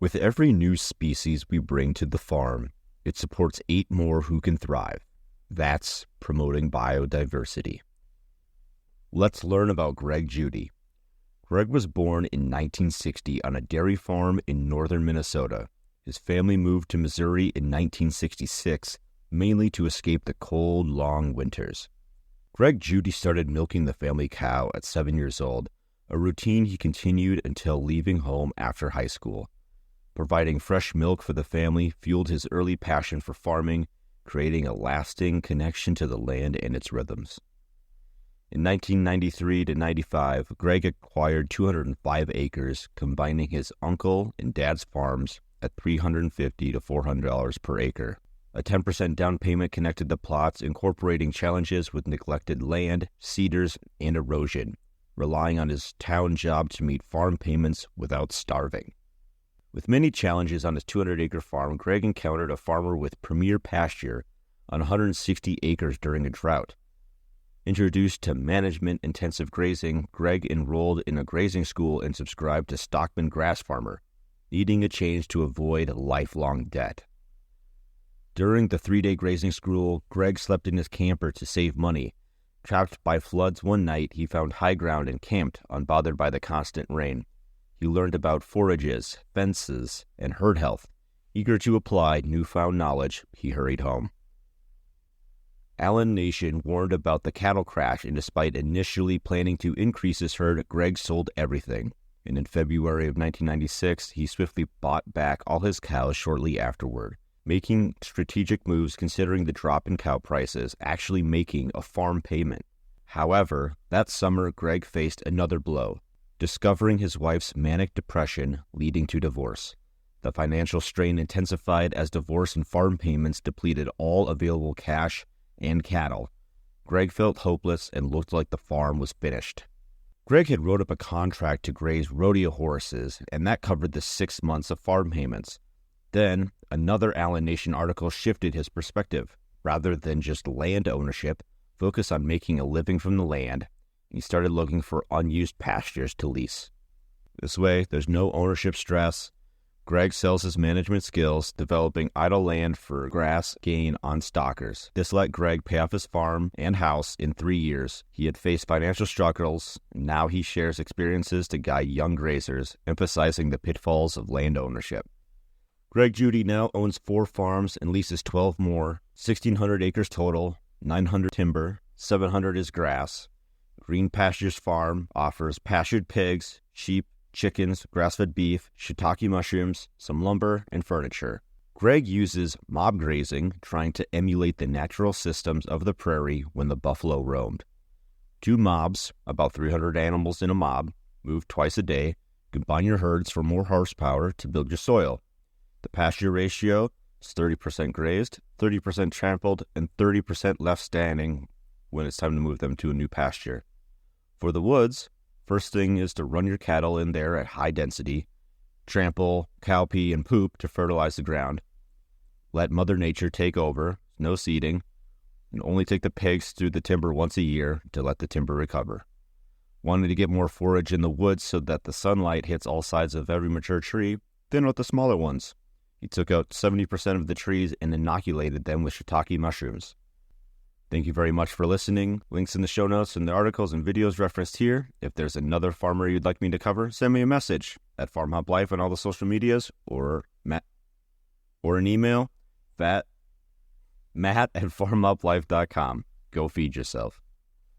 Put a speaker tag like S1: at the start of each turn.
S1: With every new species we bring to the farm, it supports 8 more who can thrive. That's promoting biodiversity. Let's learn about Greg Judy. Greg was born in 1960 on a dairy farm in northern Minnesota. His family moved to Missouri in 1966, mainly to escape the cold, long winters. Greg Judy started milking the family cow at 7 years old, a routine he continued until leaving home after high school. Providing fresh milk for the family fueled his early passion for farming, creating a lasting connection to the land and its rhythms. In 1993 to 95, Greg acquired 205 acres, combining his uncle and dad's farms at $350 to $400 per acre. A 10% down payment connected the plots, incorporating challenges with neglected land, cedars, and erosion, relying on his town job to meet farm payments without starving. With many challenges on his 200-acre farm, Greg encountered a farmer with premier pasture on 160 acres during a drought. Introduced to management-intensive grazing, Greg enrolled in a grazing school and subscribed to Stockman Grass Farmer, needing a change to avoid lifelong debt. During the 3-day grazing school, Greg slept in his camper to save money. Trapped by floods one night, he found high ground and camped, unbothered by the constant rain. He learned about forages, fences, and herd health. Eager to apply newfound knowledge, he hurried home. Allen Nation warned about the cattle crash, and despite initially planning to increase his herd, Greg sold everything. And in February of 1996, he swiftly bought back all his cows shortly afterward, making strategic moves considering the drop in cow prices, actually making a farm payment. However, that summer, Greg faced another blow, discovering his wife's manic depression leading to divorce. The financial strain intensified as divorce and farm payments depleted all available cash and cattle. Greg felt hopeless and looked like the farm was finished. Greg had wrote up a contract to graze rodeo horses, and that covered the 6 months of farm payments. Then, another Allen Nation article shifted his perspective. Rather than just land ownership, focus on making a living from the land. He started looking for unused pastures to lease. This way, there's no ownership stress. Greg sells his management skills, developing idle land for grass gain on stockers. This let Greg pay off his farm and house in 3 years. He had faced financial struggles, and now he shares experiences to guide young grazers, emphasizing the pitfalls of land ownership. Greg Judy now owns 4 farms and leases 12 more, 1,600 acres total, 900 timber, 700 is grass. Green Pastures Farm offers pastured pigs, sheep, chickens, grass-fed beef, shiitake mushrooms, some lumber, and furniture. Greg uses mob grazing, trying to emulate the natural systems of the prairie when the buffalo roamed. 2 mobs, about 300 animals in a mob, move twice a day. Combine your herds for more horsepower to build your soil. The pasture ratio is 30% grazed, 30% trampled, and 30% left standing when it's time to move them to a new pasture. For the woods, first thing is to run your cattle in there at high density, trample, cow pee, and poop to fertilize the ground. Let Mother Nature take over, no seeding, and only take the pigs through the timber once a year to let the timber recover. Wanting to get more forage in the woods so that the sunlight hits all sides of every mature tree, thin out the smaller ones. He took out 70% of the trees and inoculated them with shiitake mushrooms. Thank you very much for listening. Links in the show notes and the articles and videos referenced here. If there's another farmer you'd like me to cover, send me a message at Farm Hop Life on all the social medias or an email, matt@farmhoplife.com. Go feed yourself.